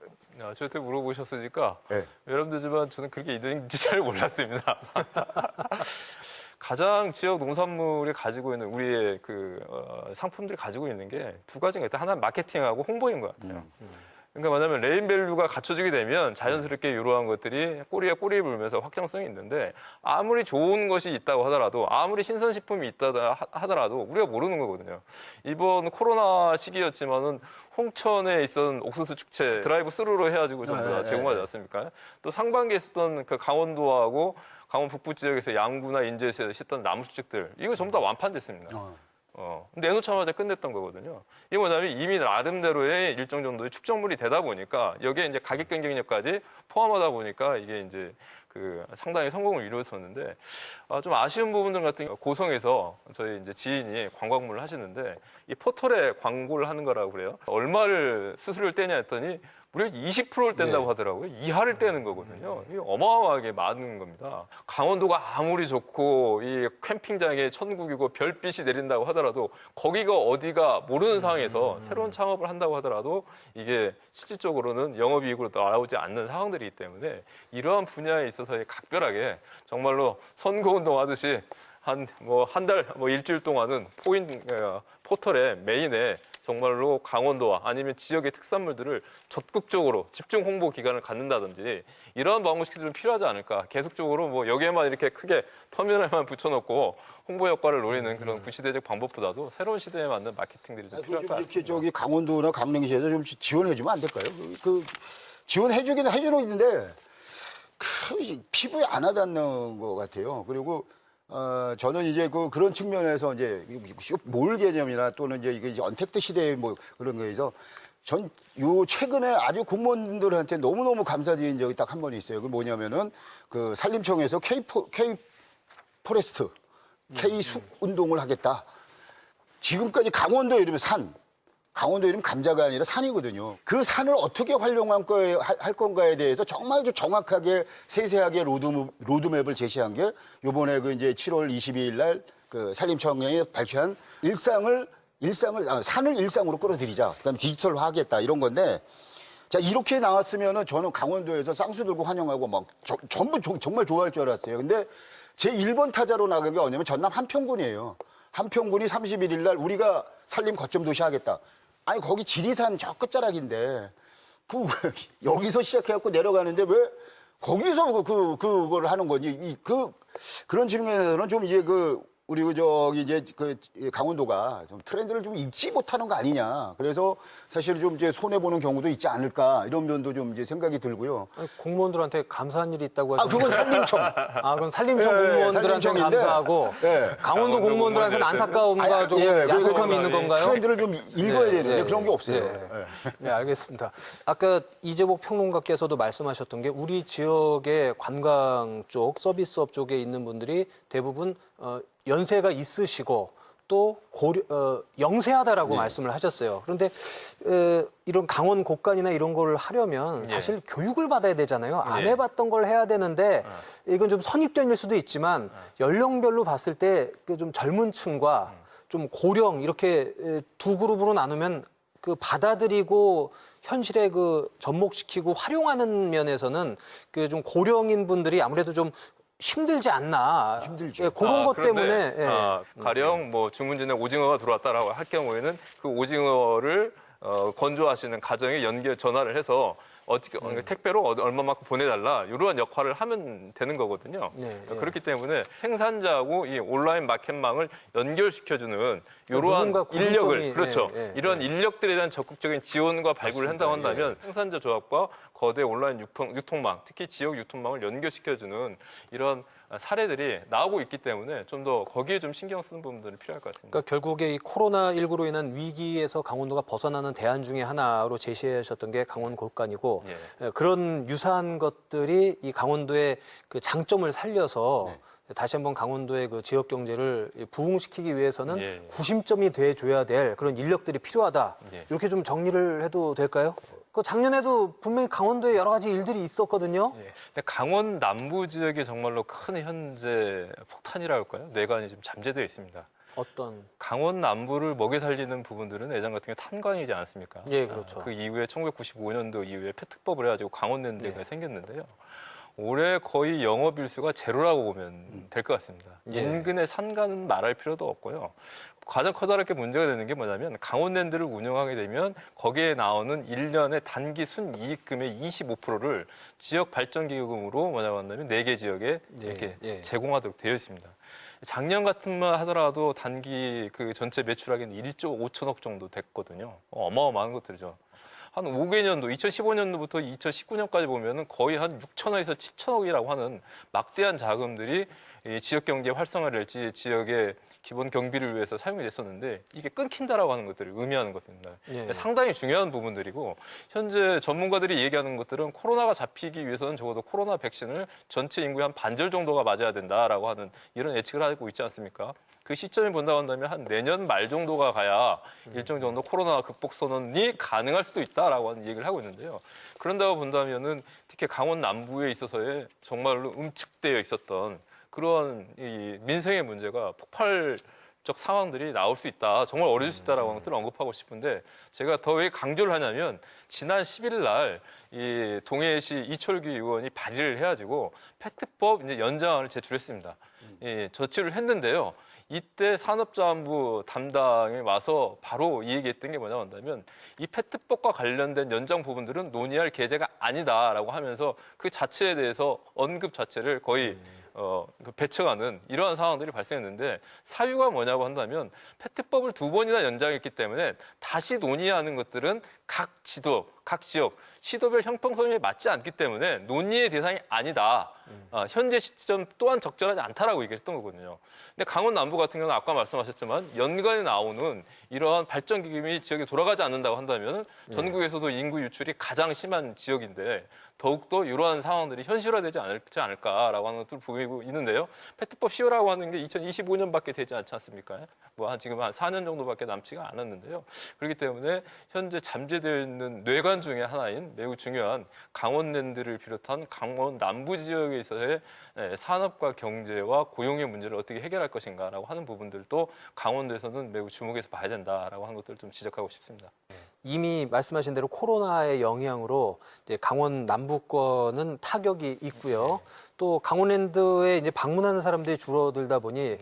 저한테 물어보셨으니까 네. 여러분들지만 저는 그렇게 있는지 잘 몰랐습니다. 가장 지역 농산물이 가지고 있는 우리의 그 상품들이 가지고 있는 게 두 가지가 있다. 하나는 마케팅하고 홍보인 것 같아요. 그러니까 뭐냐면 레인밸류가 갖춰지게 되면 자연스럽게 이러한 것들이 꼬리에 꼬리 물면서 확장성이 있는데 아무리 좋은 것이 있다고 하더라도 아무리 신선식품이 있다 하더라도 우리가 모르는 거거든요. 이번 코로나 시기였지만은 홍천에 있었던 옥수수 축제 드라이브 스루로 해가지고 전부 다 제공하지 않습니까? 또 상반기에 있었던 그 강원도하고 강원 북부 지역에서 양구나 인제에서 했던 나무 수축들 이거 전부 다 완판됐습니다. 내놓자마자 끝냈던 거거든요. 이게 뭐냐면 이미 나름대로의 일정 정도의 축적물이 되다 보니까 여기에 이제 가격 경쟁력까지 포함하다 보니까 이게 이제 상당히 성공을 이루었었는데 좀 아쉬운 부분들 같은 경우 고성에서 저희 이제 지인이 관광물을 하시는데 이 포털에 광고를 하는 거라고 그래요. 얼마를 수수료를 떼냐 했더니 무려 20%를 뗀다고 예. 하더라고요. 이하를 떼는 거거든요. 이게 어마어마하게 많은 겁니다. 강원도가 아무리 좋고 이 캠핑장에 천국이고 별빛이 내린다고 하더라도 거기가 어디가 모르는 상황에서 새로운 창업을 한다고 하더라도 이게 실질적으로는 영업이익으로 나오지 않는 상황들이기 때문에 이러한 분야에 있어서 각별하게 정말로 선거운동 하듯이 한 달, 일주일 동안은 포털에 메인에 정말로 강원도와 아니면 지역의 특산물들을 적극적으로 집중 홍보 기간을 갖는다든지 이러한 방식이 좀 필요하지 않을까. 계속적으로 여기에만 이렇게 크게 터미널만 붙여놓고 홍보 효과를 노리는 그런 구시대적 방법보다도 새로운 시대에 맞는 마케팅들이 좀 필요할 것 같습니다. 이렇게 저기 강원도나 강릉시에서 좀 지원해주면 안 될까요? 지원해주긴 해주는 있는데 피부에 안 와닿는 것 같아요. 그리고 저는 이제 그런 측면에서 이제 몰 개념이나 또는 이제 이게 언택트 시대의 그런 거에서 전 최근에 아주 공무원들한테 너무너무 감사드린 적이 딱 한 번 있어요. 그 뭐냐면은 산림청에서 K-포레스트, K-숲 운동을 하겠다. 지금까지 강원도 이러면 강원도 이름 감자가 아니라 산이거든요. 그 산을 어떻게 할 건가에 대해서 정말 정확하게 세세하게 로드맵을 제시한 게 요번에 이제 7월 22일 날 산림청에 발표한 산을 일상으로 끌어들이자. 그다음에 디지털화 하겠다 이런 건데 자, 이렇게 나왔으면은 저는 강원도에서 쌍수 들고 환영하고 전부 정말 좋아할 줄 알았어요. 근데 제 1번 타자로 나간 게 어냐면 전남 한평군이에요. 한평군이 31일 날 우리가 산림 거점 도시 하겠다. 아니 거기 지리산 저 끝자락인데 여기서 시작해갖고 내려가는데 왜 거기서 그걸 하는 거지? 그런 측면에서는 좀 이제 우리 강원도가 좀 트렌드를 좀 읽지 못하는 거 아니냐. 그래서 사실 좀 이제 손해 보는 경우도 있지 않을까 이런 면도 좀 이제 생각이 들고요. 아니, 공무원들한테 감사한 일이 있다고 하시는데. 그건 산림청. 그건 산림청 공무원들한테 산림청인데, 감사하고 예. 강원도 공무원들한테는 안타까움과 좀 야속함이 있는 건가요? 트렌드를 좀 읽어야 되는데 그런 게 없어요. 네, 알겠습니다. 아까 이재복 평론가께서도 말씀하셨던 게 우리 지역의 관광 쪽, 서비스업 쪽에 있는 분들이 대부분 연세가 있으시고 또 영세하다라고 말씀을 하셨어요. 그런데 이런 강원 곡간이나 이런 걸 하려면 사실 교육을 받아야 되잖아요. 안 해봤던 걸 해야 되는데 이건 좀 선입견일 수도 있지만 연령별로 봤을 때 좀 젊은 층과 좀 고령 이렇게 두 그룹으로 나누면 받아들이고 현실에 접목시키고 활용하는 면에서는 좀 고령인 분들이 아무래도 좀 힘들지 않나. 힘들죠. 예, 그런 것 때문에. 가령 주문진에 오징어가 들어왔다라고 할 경우에는 그 오징어를 건조하시는 가정에 전화를 해서 택배로 얼마만큼 보내달라 이러한 역할을 하면 되는 거거든요. 그렇기 때문에 생산자하고 이 온라인 마켓망을 연결시켜주는 이러한 인력을 이런 인력들에 대한 적극적인 지원과 발굴을 한다고 한다면 생산자 조합과 거대 온라인 유통망, 특히 지역 유통망을 연결시켜주는 이런 사례들이 나오고 있기 때문에 좀 더 거기에 좀 신경 쓰는 부분들이 필요할 것 같습니다. 그러니까 결국에 이 코로나19로 인한 위기에서 강원도가 벗어나는 대안 중에 하나로 제시하셨던 게 강원 곡간이고 그런 유사한 것들이 이 강원도의 장점을 살려서 다시 한번 강원도의 지역 경제를 부흥시키기 위해서는 구심점이 돼줘야 될 그런 인력들이 필요하다. 이렇게 좀 정리를 해도 될까요? 작년에도 분명히 강원도에 여러 가지 일들이 있었거든요. 근데 강원 남부 지역이 정말로 큰 현재 폭탄이라 할까요? 뇌관이 좀 잠재되어 있습니다. 어떤? 강원 남부를 먹여 살리는 부분들은 예전 같은 게 탄광이지 않습니까? 예, 그렇죠. 그 이후에 1995년도 이후에 폐특법을 해가지고 강원랜드가 생겼는데요. 올해 거의 영업일수가 제로라고 보면 될 것 같습니다. 인근의 산간은 말할 필요도 없고요. 가장 커다랗게 문제가 되는 게 뭐냐면 강원랜드를 운영하게 되면 거기에 나오는 1년의 단기 순이익금의 25%를 지역발전기금으로 뭐냐고 한다면 4개 지역에 이렇게 제공하도록 되어 있습니다. 작년 같은만 하더라도 단기 전체 매출액은 1조 5천억 정도 됐거든요. 어마어마한 것들이죠. 한 5개년도, 2015년도부터 2019년까지 보면은 거의 한 6천억에서 7천억이라고 하는 막대한 자금들이 이 지역 경제 활성화랄지 지역의 기본 경비를 위해서 사용이 됐었는데 이게 끊긴다라고 하는 것들을 의미하는 것입니다. 예. 상당히 중요한 부분들이고 현재 전문가들이 얘기하는 것들은 코로나가 잡히기 위해서는 적어도 코로나 백신을 전체 인구의 한 반절 정도가 맞아야 된다라고 하는 이런 예측을 하고 있지 않습니까? 그 시점에 본다고 한다면 한 내년 말 정도가 가야 일정 정도 코로나 극복 선언이 가능할 수도 있다라고 하는 얘기를 하고 있는데요. 그런다고 본다면은 특히 강원 남부에 있어서의 정말로 음측되어 있었던 그런 이 민생의 문제가 폭발적 상황들이 나올 수 있다. 정말 어려질 수 있다라고 하는 것들을 언급하고 싶은데 제가 더 왜 강조를 하냐면 지난 10일 날 이 동해시 이철규 의원이 발의를 해가지고 페트법 이제 연장안을 제출했습니다. 예, 저치를 했는데요. 이때 산업자원부 담당에 와서 바로 이 얘기했던 게 뭐냐고 한다면 이 페트법과 관련된 연장 부분들은 논의할 계제가 아니다라고 하면서 그 자체에 대해서 언급 자체를 거의 배척하는 이러한 상황들이 발생했는데 사유가 뭐냐고 한다면 페트법을 2번이나 연장했기 때문에 다시 논의하는 것들은 각 지도, 각 지역, 시도별 형평성에 맞지 않기 때문에 논의의 대상이 아니다. 현재 시점 또한 적절하지 않다라고 얘기했던 거거든요. 근데 강원 남부 같은 경우는 아까 말씀하셨지만 연간에 나오는 이러한 발전 기금이 지역에 돌아가지 않는다고 한다면 전국에서도 인구 유출이 가장 심한 지역인데 더욱더 이러한 상황들이 현실화되지 않을까라고 하는 것들을 보이고 있는데요. 페트법 시효라고 하는 게 2025년밖에 되지 않지 않습니까? 지금 한 4년 정도밖에 남지가 않았는데요. 그렇기 때문에 현재 잠재되어 있는 뇌관 중에 하나인 매우 중요한 강원랜드를 비롯한 강원 남부 지역에 있어서의 산업과 경제와 고용의 문제를 어떻게 해결할 것인가라고 하는 부분들도 강원도에서는 매우 주목해서 봐야 된다라고 하는 것들을 좀 지적하고 싶습니다. 이미 말씀하신 대로 코로나의 영향으로 이제 강원 남부권은 타격이 있고요. 또 강원랜드에 이제 방문하는 사람들이 줄어들다 보니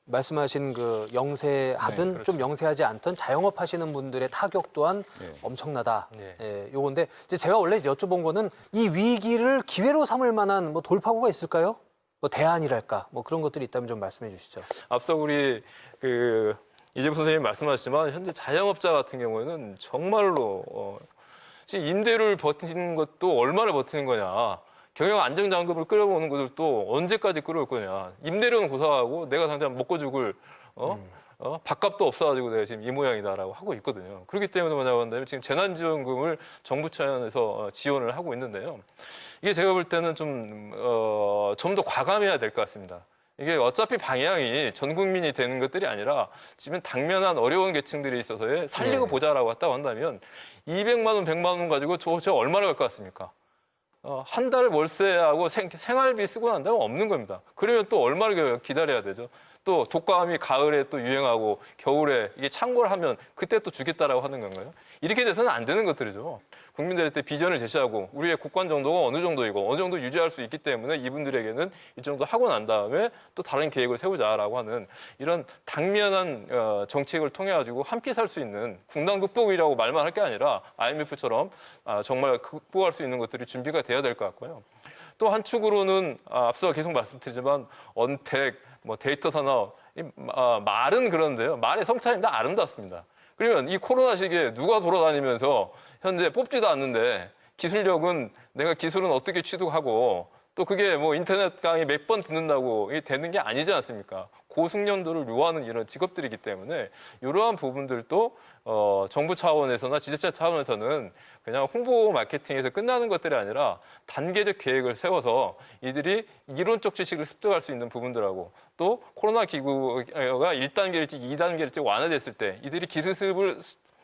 말씀하신 그 영세하든 네, 그렇죠. 좀 영세하지 않던 자영업 하시는 분들의 타격 또한 네. 엄청나다. 네. 예, 요건데 이제 제가 원래 여쭤본 거는 이 위기를 기회로 삼을 만한 뭐 돌파구가 있을까요? 뭐 대안이랄까? 뭐 그런 것들이 있다면 좀 말씀해 주시죠. 앞서 우리 이재국 선생님이 말씀하셨지만 현재 자영업자 같은 경우에는 정말로 지금 임대료를 버티는 것도 얼마나 버티는 거냐. 경영 안정장급을 끌어오는 것들도 언제까지 끌어올 거냐. 임대료는 고사하고 내가 당장 먹고 죽을 밥값도 없어가지고 내가 지금 이 모양이다라고 하고 있거든요. 그렇기 때문에 뭐냐고 한다면 지금 재난지원금을 정부 차원에서 지원을 하고 있는데요. 이게 제가 볼 때는 좀 더 과감해야 될 것 같습니다. 이게 어차피 방향이 전 국민이 되는 것들이 아니라 지금 당면한 어려운 계층들이 있어서의 살리고 보자라고 했다고 한다면 200만 원, 100만 원 가지고 저 얼마나 갈 것 같습니까? 한 달 월세하고 생활비 쓰고 난다면 없는 겁니다. 그러면 또 얼마를 기다려야 되죠? 또 독감이 가을에 또 유행하고 겨울에 이게 창궐 하면 그때 또 주겠다라고 하는 건가요? 이렇게 돼서는 안 되는 것들이죠. 국민들한테 비전을 제시하고 우리의 국관 정도가 어느 정도이고 어느 정도 유지할 수 있기 때문에 이분들에게는 이 정도 하고 난 다음에 또 다른 계획을 세우자라고 하는 이런 당면한 정책을 통해 가지고 함께 살 수 있는 국난 극복이라고 말만 할 게 아니라 IMF처럼 정말 극복할 수 있는 것들이 준비가 돼야 될 것 같고요. 또 한 축으로는 앞서 계속 말씀드리지만 언택, 데이터 산업, 말은 그런데요. 말의 성찬이 다 아름답습니다. 그러면 이 코로나 시기에 누가 돌아다니면서 현재 뽑지도 않는데 기술력은 내가 기술은 어떻게 취득하고 또 그게 인터넷 강의 몇 번 듣는다고 되는 게 아니지 않습니까? 고숙련도를 요하는 이런 직업들이기 때문에 이러한 부분들도 정부 차원에서나 지자체 차원에서는 그냥 홍보 마케팅에서 끝나는 것들이 아니라 단계적 계획을 세워서 이들이 이론적 지식을 습득할 수 있는 부분들하고 또 코로나 기구가 1단계일지 2단계일지 완화됐을 때 이들이 기술습을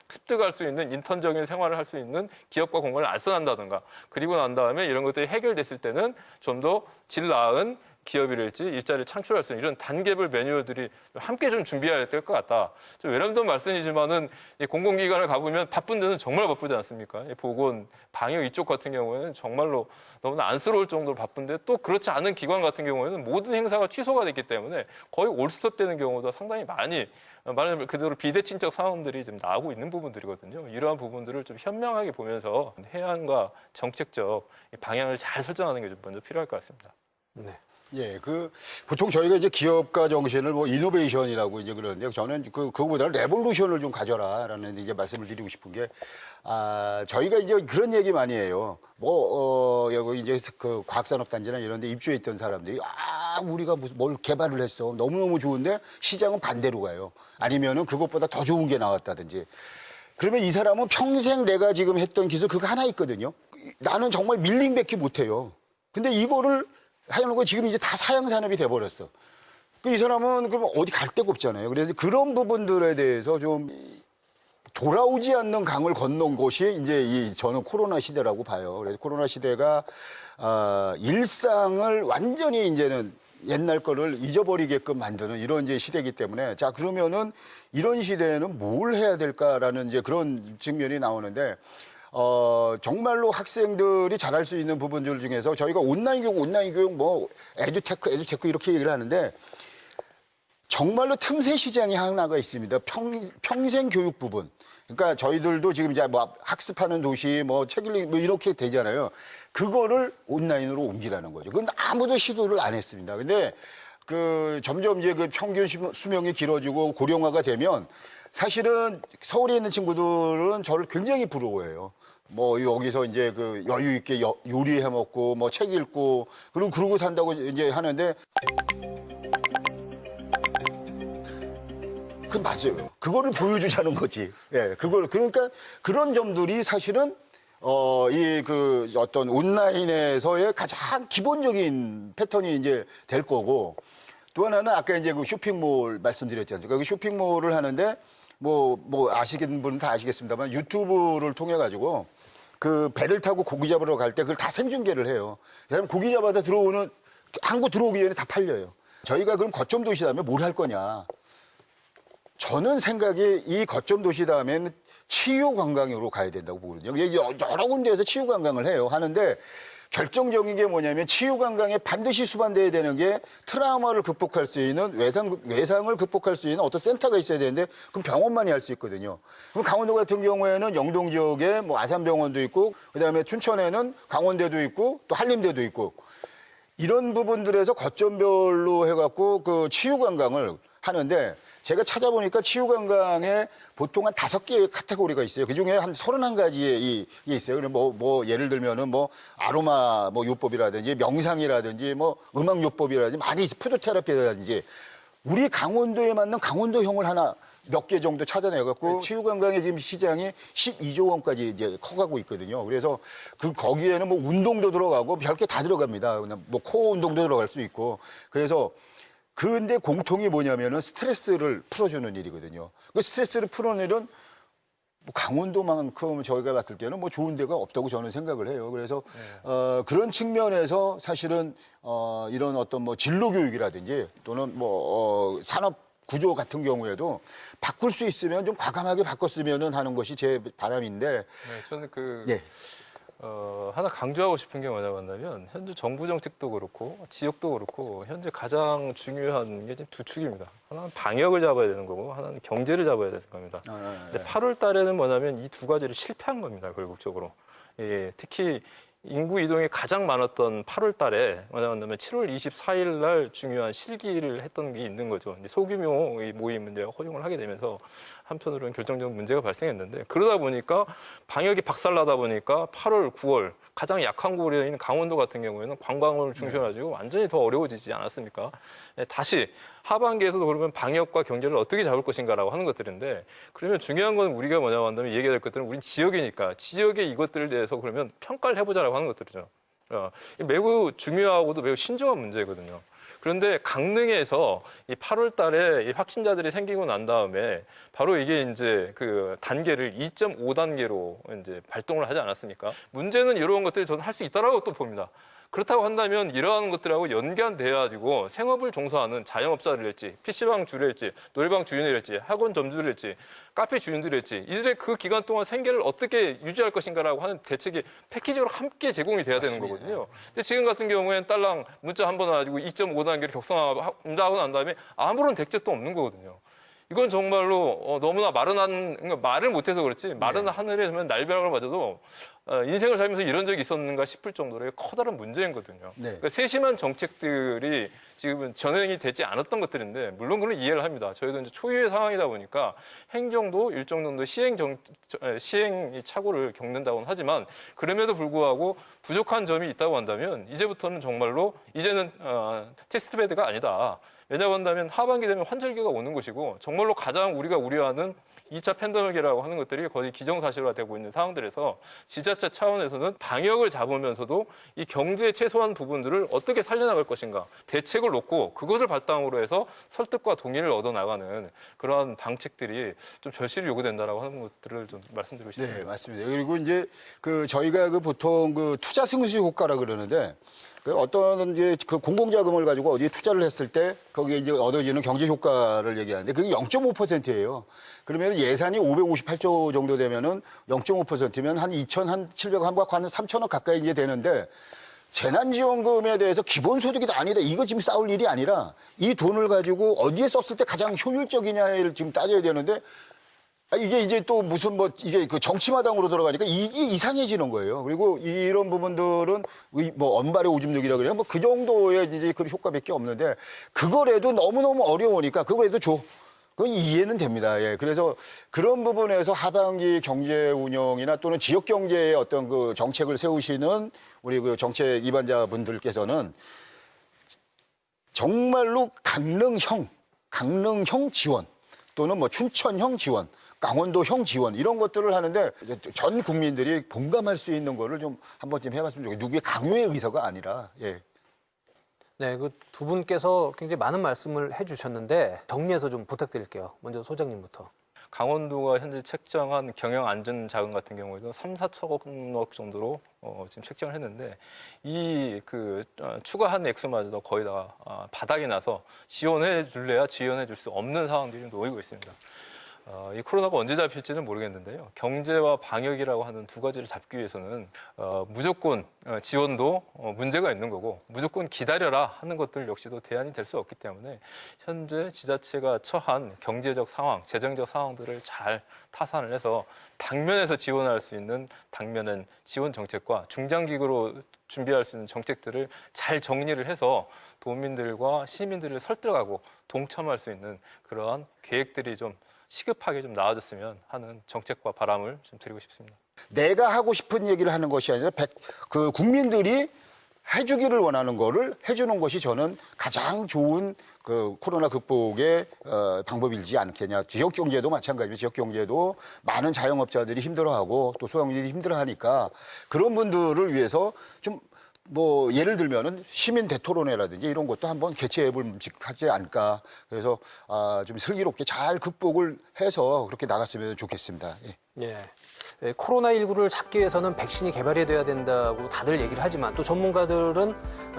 습득할 수 있는 인턴적인 생활을 할 수 있는 기업과 공간을 알선한다든가 그리고 난 다음에 이런 것들이 해결됐을 때는 좀 더 질 나은 기업이랄지 일자리를 창출할 수 있는 이런 단계별 매뉴얼들이 함께 좀 준비해야 될 것 같다. 좀 외람된 말씀이지만은 공공기관을 가보면 바쁜 데는 정말 바쁘지 않습니까? 보건, 방역 이쪽 같은 경우에는 정말로 너무나 안쓰러울 정도로 바쁜데 또 그렇지 않은 기관 같은 경우에는 모든 행사가 취소가 됐기 때문에 거의 올스톱 되는 경우도 상당히 많이 말 그대로 비대칭적 상황들이 지금 나오고 있는 부분들이거든요. 이러한 부분들을 좀 현명하게 보면서 해안과 정책적 방향을 잘 설정하는 게 좀 먼저 필요할 것 같습니다. 네. 예, 보통 저희가 이제 기업가 정신을 이노베이션이라고 이제 그러는데 저는 그거보다는 레볼루션을 좀 가져라라는 이제 말씀을 드리고 싶은 게, 저희가 이제 그런 얘기 많이 해요. 여기 이제 과학산업단지나 이런 데 입주해 있던 사람들이, 우리가 뭘 개발을 했어. 너무너무 좋은데 시장은 반대로 가요. 아니면은 그것보다 더 좋은 게 나왔다든지. 그러면 이 사람은 평생 내가 지금 했던 기술 그거 하나 있거든요. 나는 정말 밀링밖에 못해요. 근데 이거를 하는 거 지금 이제 다 사양산업이 돼버렸어. 이 사람은 그러면 어디 갈 데가 없잖아요. 그래서 그런 부분들에 대해서 좀 돌아오지 않는 강을 건넌 곳이 이제 저는 코로나 시대라고 봐요. 그래서 코로나 시대가 일상을 완전히 이제는 옛날 거를 잊어버리게끔 만드는 이런 이제 시대이기 때문에 자 그러면은 이런 시대에는 뭘 해야 될까라는 이제 그런 측면이 나오는데 정말로 학생들이 잘할 수 있는 부분들 중에서 저희가 온라인 교육 뭐 에듀테크 이렇게 얘기를 하는데 정말로 틈새 시장이 하나가 있습니다. 평생 교육 부분. 그러니까 저희들도 지금 이제 뭐 학습하는 도시, 뭐 책 읽기 뭐 이렇게 되잖아요. 그거를 온라인으로 옮기라는 거죠. 그건 아무도 시도를 안 했습니다. 근데 점점 이제 그 평균 수명이 길어지고 고령화가 되면 사실은 서울에 있는 친구들은 저를 굉장히 부러워해요. 뭐 여기서 이제 그 여유 있게 요리해 먹고 뭐 책 읽고 그리고 그러고 산다고 이제 하는데 그 맞아요. 그거를 보여주자는 거지. 예, 그러니까 그런 점들이 사실은 어떤 온라인에서의 가장 기본적인 패턴이 이제 될 거고 또 하나는 아까 이제 그 쇼핑몰 말씀드렸지 않습니까? 그 쇼핑몰을 하는데 뭐 아시는 분은 다 아시겠습니다만 유튜브를 통해 가지고 그 배를 타고 고기 잡으러 갈 때 그걸 다 생중계를 해요. 그다음에 고기 잡아서 한국 들어오기 전에 다 팔려요. 저희가 그럼 거점 도시라면 뭘 할 거냐? 저는 생각이 이 거점 도시 다음에는 치유 관광으로 가야 된다고 보거든요. 여러 군데에서 치유 관광을 해요. 하는데 결정적인 게 뭐냐면 치유 관광에 반드시 수반돼야 되는 게 트라우마를 극복할 수 있는 외상을 극복할 수 있는 어떤 센터가 있어야 되는데 그럼 병원만이 할 수 있거든요. 그럼 강원도 같은 경우에는 영동 지역에 뭐 아산병원도 있고 그다음에 춘천에는 강원대도 있고 또 한림대도 있고 이런 부분들에서 거점별로 해갖고 그 치유 관광을 하는데 제가 찾아보니까 치유관광에 보통 한 5개의 카테고리가 있어요. 그 중에 한 31가지에 이게 있어요. 뭐 예를 들면은 뭐 아로마 뭐 요법이라든지 명상이라든지 뭐 음악 요법이라든지 많이 푸드 테라피라든지 우리 강원도에 맞는 강원도형을 하나 몇 개 정도 찾아내갖고 치유관광의 지금 시장이 12조 원까지 이제 커가고 있거든요. 그래서 거기에는 뭐 운동도 들어가고 별게 다 들어갑니다. 뭐 코어 운동도 들어갈 수 있고 그래서 근데 공통이 뭐냐면은 스트레스를 풀어주는 일이거든요. 그 스트레스를 풀어내는 일은 뭐 강원도만큼 저희가 봤을 때는 뭐 좋은 데가 없다고 저는 생각을 해요. 그래서 그런 측면에서 사실은 이런 어떤 뭐 진로 교육이라든지 또는 뭐 산업 구조 같은 경우에도 바꿀 수 있으면 좀 과감하게 바꿨으면 하는 것이 제 바람인데. 네, 저는 예. 하나 강조하고 싶은 게 뭐냐면 현재 정부 정책도 그렇고 지역도 그렇고 현재 가장 중요한 게 두 축입니다. 하나는 방역을 잡아야 되는 거고 하나는 경제를 잡아야 되는 겁니다. 근데 8월 달에는 뭐냐면 이 두 가지를 실패한 겁니다. 결국적으로. 예, 특히 인구 이동이 가장 많았던 8월 달에 뭐냐면 7월 24일 날 중요한 실기를 했던 게 있는 거죠. 이제 소규모 모임을 이제 허용을 하게 되면서 한편으로는 결정적인 문제가 발생했는데 그러다 보니까 방역이 박살나다 보니까 8월, 9월 가장 약한 고려인 강원도 같은 경우에는 관광을 중심해가지고 완전히 더 어려워지지 않았습니까? 다시 하반기에서도 그러면 방역과 경제를 어떻게 잡을 것인가라고 하는 것들인데 그러면 중요한 건 우리가 뭐냐고 한다면 얘기해야 될 것들은 우린 지역이니까 지역의 이것들에 대해서 그러면 평가를 해보자라고 하는 것들이죠. 매우 중요하고도 매우 신중한 문제거든요. 그런데 강릉에서 이 8월 달에 이 확진자들이 생기고 난 다음에 바로 이게 이제 그 단계를 2.5단계로 이제 발동을 하지 않았습니까? 문제는 이런 것들이 저는 할 수 있다라고 또 봅니다. 그렇다고 한다면 이러한 것들하고 연관돼가지고 생업을 종사하는 자영업자들일지, PC방 주일지, 노래방 주인들일지, 학원 점주들일지, 카페 주인들일지 이들의 그 기간 동안 생계를 어떻게 유지할 것인가라고 하는 대책이 패키지로 함께 제공이 돼야 되는 거거든요. 근데 지금 같은 경우에는 딸랑 문자 한 번 와가지고 2.5단계를 격상하고 난 다음에 아무런 대책도 없는 거거든요. 이건 정말로 너무나 그러니까 말을 못해서 그렇지 마른 하늘에 날벼락을 맞아도 인생을 살면서 이런 적이 있었는가 싶을 정도로 커다란 문제거든요. 네. 그러니까 세심한 정책들이 지금은 전행이 되지 않았던 것들인데 물론 그런 이해를 합니다. 저희도 이제 초유의 상황이다 보니까 행정도 일정 정도 시행 착오를 겪는다고는 하지만 그럼에도 불구하고 부족한 점이 있다고 한다면 이제부터는 정말로 이제는 테스트베드가 아니다. 왜냐고 한다면 하반기 되면 환절기가 오는 것이고 정말로 가장 우리가 우려하는 2차 팬데믹이라고 하는 것들이 거의 기정사실화되고 있는 상황들에서 지자체 차원에서는 방역을 잡으면서도 이 경제의 최소한 부분들을 어떻게 살려나갈 것인가 대책을 놓고 그것을 바탕으로 해서 설득과 동의를 얻어나가는 그러한 방책들이 좀 절실히 요구된다라고 하는 것들을 좀 말씀드리고 싶습니다. 네, 맞습니다. 그리고 이제 저희가 보통 투자 승수 효과라 그러는데 어떤 이제 공공자금을 가지고 어디에 투자를 했을 때 거기에 이제 얻어지는 경제 효과를 얘기하는데 그게 0.5%예요. 그러면 예산이 558조 정도 되면은 0.5%면 한 2,700억 한 3,000억 가까이 이제 되는데 재난지원금에 대해서 기본소득이 아니다. 이거 지금 싸울 일이 아니라 이 돈을 가지고 어디에 썼을 때 가장 효율적이냐를 지금 따져야 되는데 이게 이제 또 무슨 이게 정치마당으로 들어가니까 이게 이상해지는 거예요. 그리고 이런 부분들은 언발의 오줌누기라 그래요. 그 정도의 이제 그 효과밖에 없는데 그거라도 너무너무 어려우니까 그거라도 줘. 그건 이해는 됩니다. 예. 그래서 그런 부분에서 하반기 경제 운영이나 또는 지역 경제의 어떤 정책을 세우시는 우리 정책 입안자분들께서는 정말로 강릉형 지원 또는 춘천형 지원, 강원도형 지원 이런 것들을 하는데 전 국민들이 공감할 수 있는 거를 좀 한 번쯤 해봤으면 좋겠어요. 누구의 강요의 의사가 아니라. 예. 네, 그 두 분께서 굉장히 많은 말씀을 해주셨는데 정리해서 좀 부탁드릴게요. 먼저 소장님부터. 강원도가 현재 책정한 경영 안전 자금 같은 경우에도 3-4천억 정도로 지금 책정을 했는데 추가한 액수마저도 거의 다 바닥이 나서 지원해 줄래야 지원해 줄 수 없는 상황들이 놓이고 있습니다. 이 코로나가 언제 잡힐지는 모르겠는데요. 경제와 방역이라고 하는 두 가지를 잡기 위해서는 무조건 지원도 문제가 있는 거고 무조건 기다려라 하는 것들 역시도 대안이 될 수 없기 때문에 현재 지자체가 처한 경제적 상황, 재정적 상황들을 잘 타산을 해서 당면에서 지원할 수 있는 당면은 지원 정책과 중장기로 준비할 수 있는 정책들을 잘 정리를 해서 도민들과 시민들을 설득하고 동참할 수 있는 그러한 계획들이 좀 시급하게 좀 나아졌으면 하는 정책과 바람을 좀 드리고 싶습니다. 내가 하고 싶은 얘기를 하는 것이 아니라 국민들이 해주기를 원하는 거를 해주는 것이 저는 가장 좋은 코로나 극복의 방법이지 않겠냐. 지역 경제도 마찬가지입니다. 지역 경제도 많은 자영업자들이 힘들어하고 또 소상공인들이 힘들어하니까 그런 분들을 위해서 좀 예를 들면은 시민 대토론회라든지 이런 것도 한번 개최해볼 하지 않을까. 그래서 좀 슬기롭게 잘 극복을 해서 그렇게 나갔으면 좋겠습니다. 예. 예. 코로나19를 잡기 위해서는 백신이 개발이 돼야 된다고 다들 얘기를 하지만 또 전문가들은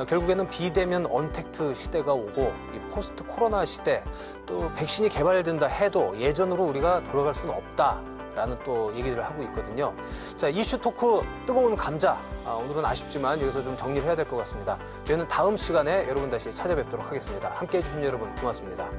결국에는 비대면 언택트 시대가 오고 이 포스트 코로나 시대 또 백신이 개발된다 해도 예전으로 우리가 돌아갈 수는 없다. 라는 또 얘기들을 하고 있거든요. 자, 이슈 토크 뜨거운 감자. 오늘은 아쉽지만 여기서 좀 정리를 해야 될 것 같습니다. 저희는 다음 시간에 여러분 다시 찾아뵙도록 하겠습니다. 함께해 주신 여러분 고맙습니다.